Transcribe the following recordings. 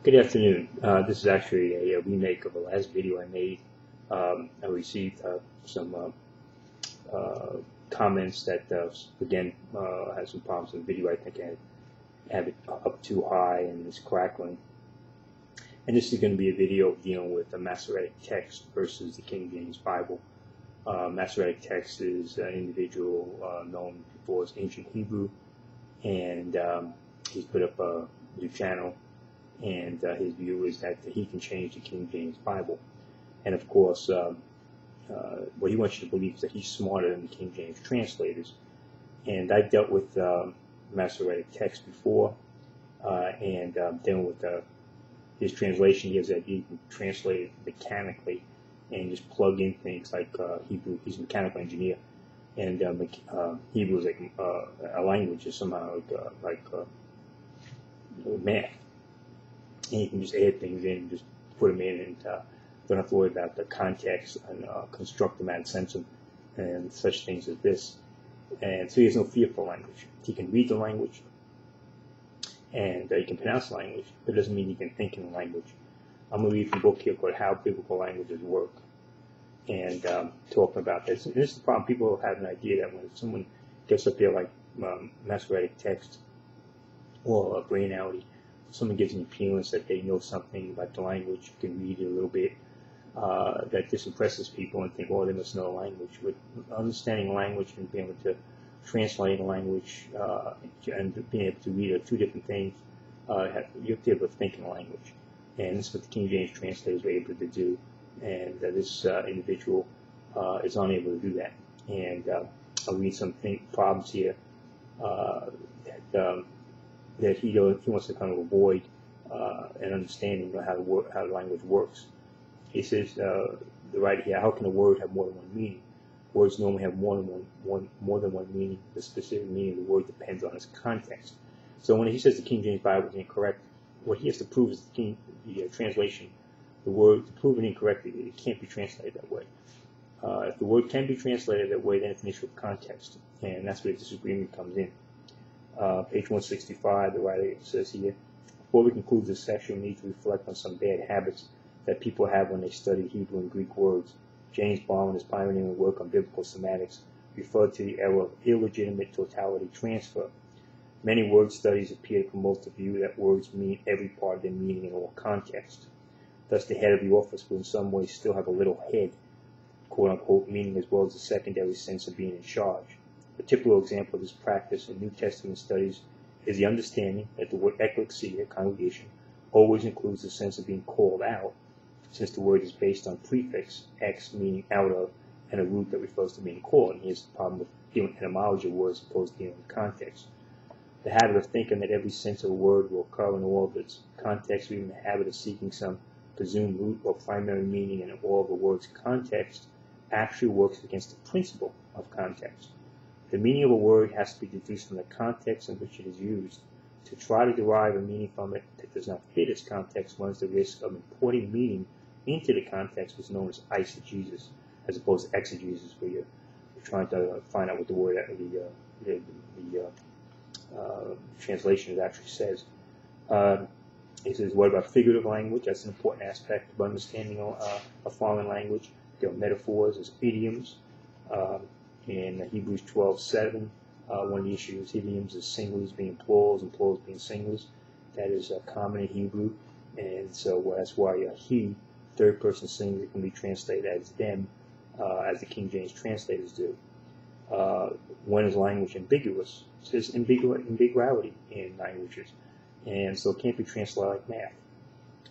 Good afternoon. This is actually a remake of a last video I made. I received some comments that, again, had some problems with the video. I think I have it up too high and it's crackling. And this is going to be a video dealing with the Masoretic text versus the King James Bible. Masoretic text is an individual known before as Ancient Hebrew, and he's put up a new channel. And his view is that he can change the King James Bible. And of course, what he wants you to believe is that he's smarter than the King James translators. And I've dealt with Masoretic text before, and dealing with his translation. He has that he can translate it mechanically and just plug in things like Hebrew. He's a mechanical engineer, and Hebrew is like a language, is somehow like math. And you can just add things in and just put them in, and don't have to worry about the context and construct them out sensum and such things as this. And so he has no fear for language. He can read the language, and he can pronounce the language, but it doesn't mean he can think in the language. I'm going to read from a book here called How Biblical Languages Work, and talking about this. And this is the problem. People have an idea that when someone gets up there like Masoretic text or brainality, someone gives an appearance that they know something about the language, can read it a little bit, that this impresses people and think, oh, they must know the language. With understanding language and being able to translate a language and being able to read are two different things. You have to be able to think in a language. And this is what the King James translators were able to do. And this individual is unable to do that. And I'll read some problems here that he wants to kind of avoid and understanding how the language works. He says, the writer here, how can a word have more than one meaning? Words normally have more than one meaning. The specific meaning of the word depends on its context. So when he says the King James Bible is incorrect, what he has to prove is the translation. The word, to prove it incorrect, it can't be translated that way. If the word can be translated that way, then it's an issue of context, and that's where the disagreement comes in. Page 165, the writer says here, before we conclude this section, we need to reflect on some bad habits that people have when they study Hebrew and Greek words. James Bond, in his pioneering work on biblical semantics, referred to the error of illegitimate totality transfer. Many word studies appear to promote the view that words mean every part of their meaning in all context. Thus, the head of the office will in some ways still have a little head, quote-unquote, meaning as well as the secondary sense of being in charge. A typical example of this practice in New Testament studies is the understanding that the word ecclesia, congregation, always includes the sense of being called out, since the word is based on prefix, ex, meaning out of, and a root that refers to being called. And here's the problem with dealing with etymology of words opposed to dealing with context. The habit of thinking that every sense of a word will occur in all of its context, or even the habit of seeking some presumed root or primary meaning in all of the word's context, actually works against the principle of context. The meaning of a word has to be deduced from the context in which it is used. To try to derive a meaning from it that does not fit its context runs the risk of importing meaning into the context, which is known as eisegesis, as opposed to exegesis, where you're trying to find out what the word, the translation actually says. He says, what about figurative language? That's an important aspect of understanding a foreign language. There are metaphors, there's idioms. In Hebrews 12:7, one of the issues, idioms is singulars being plurals and plurals being singulars. That is common in Hebrew, and so that's why he, third person singular, can be translated as them, as the King James translators do. When is language ambiguous? It says ambiguity in languages, and so it can't be translated like math.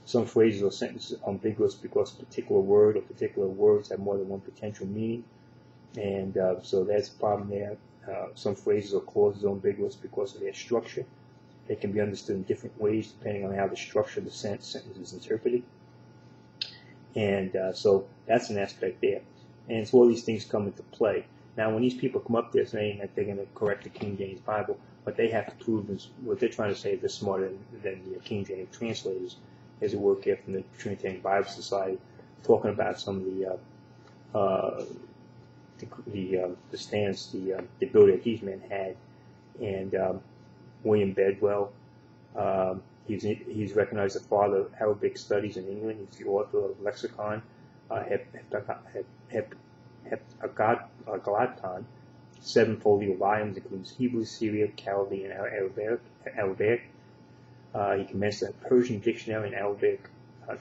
Some phrases or sentences are ambiguous because a particular word or particular words have more than one potential meaning. And so that's a problem there. Some phrases or clauses are ambiguous because of their structure. They can be understood in different ways depending on how the structure of the sentence is interpreted. And so that's an aspect there. And so all these things come into play. Now, when these people come up there saying that they're going to correct the King James Bible, what they have to prove is, what they're trying to say is they're smarter than the King James translators. There's a work here from the Trinitarian Bible Society talking about some of the stance, the ability that these men had. And William Bedwell, He's recognized as the father of Arabic studies in England. He's the author of Lexicon, Heptagoton, 7 folio volumes, includes Hebrew, Syriac, Chaldean, and Arabic. He commenced a Persian dictionary and Arabic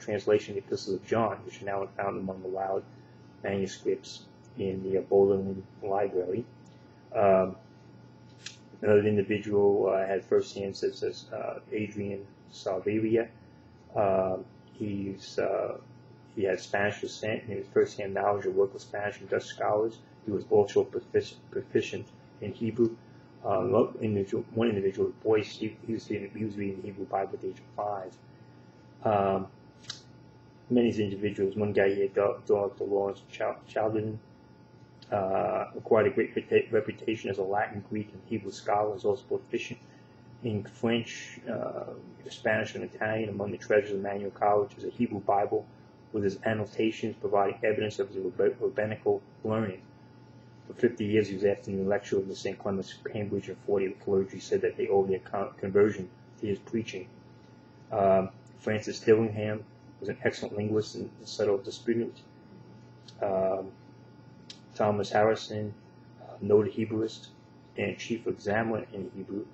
translation of the Epistles of John, which are now found among the wild manuscripts in the Bolin Library. Another individual had first-hand, such as Adrian Salveria. He had Spanish descent and his first-hand knowledge of local Spanish and Dutch scholars. He was also proficient in Hebrew. One individual, Boyce, he was reading the Hebrew Bible at the age of 5. Many of these individuals, one guy here, Dr. Lawrence Chaldean, acquired a great reputation as a Latin, Greek, and Hebrew scholar. Was also proficient in French, Spanish, and Italian. Among the treasures of Emmanuel College is a Hebrew Bible with his annotations providing evidence of his rabbinical learning. For 50 years, he was afternoon lecturer in the St. Clement's, Cambridge, and 40 of the clergy said that they owed their conversion to his preaching. Francis Dillingham was an excellent linguist and settled disputes. Thomas Harrison, noted Hebrewist and chief examiner in Hebrew.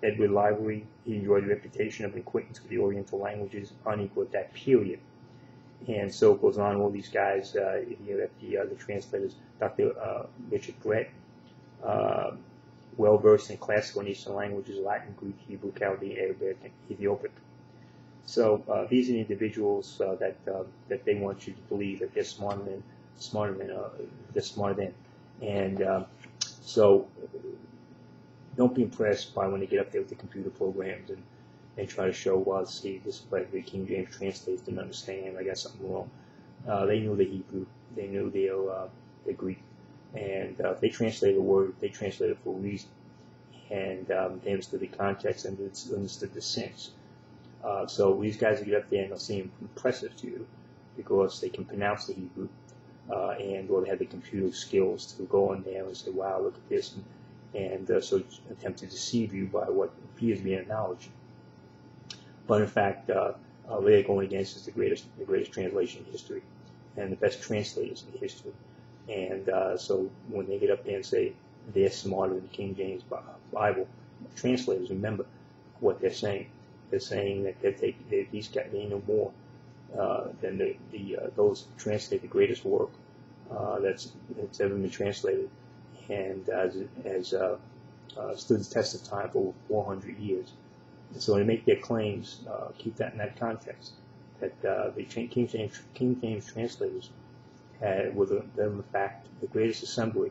Edward Library, he enjoyed a reputation of acquaintance with the Oriental languages unequal at that period. And so it goes on, all these guys here at the translators. Dr. Richard Brett, well-versed in classical and Eastern languages, Latin, Greek, Hebrew, Chaldean, Arabic, and Ethiopic. So these are the individuals that they want you to believe that they're smarter than. And so don't be impressed by when they get up there with the computer programs and try to show, well, see, this is like the King James Translators didn't understand, I got something wrong. They knew the Hebrew, they knew the Greek, and if they translated a word, they translated it for a reason, and they understood the context and understood the sense. So these guys will get up there and they'll seem impressive to you because they can pronounce the Hebrew, or they have the computer skills to go in there and say, wow, look at this, and so attempt to deceive you by what appears to be a knowledge. But in fact, what they're going against is the greatest translation in history and the best translators in history. And so when they get up there and say they're smarter than the King James Bible translators, remember what they're saying. They're saying that these guys, they know more than those who translate the greatest work that's ever been translated, and has stood the test of time for over 400 years. And so when they make their claims, keep that in that context. That the King James translators were in fact the greatest assembly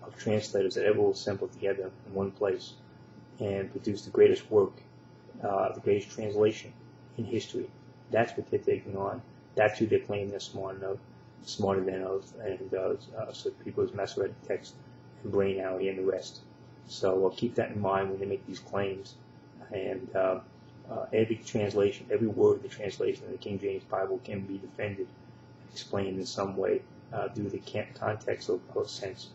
of translators that ever assembled together in one place and produced the greatest work, the greatest translation in history. That's what they're taking on. That's who they're claiming they're smarter than of, and so people's Masoretic text and brain alley and the rest. So keep that in mind when they make these claims. And every translation, every word of the translation of the King James Bible can be defended, explained in some way due to the context of sense.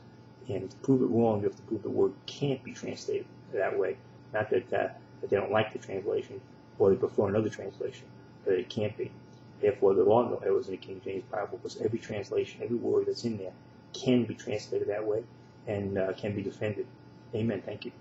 And to prove it wrong, you have to prove the word can't be translated that way. Not that they don't like the translation or they prefer another translation, but it can't be. Therefore, there are no errors in the King James Bible because every translation, every word that's in there can be translated that way and can be defended. Amen. Thank you.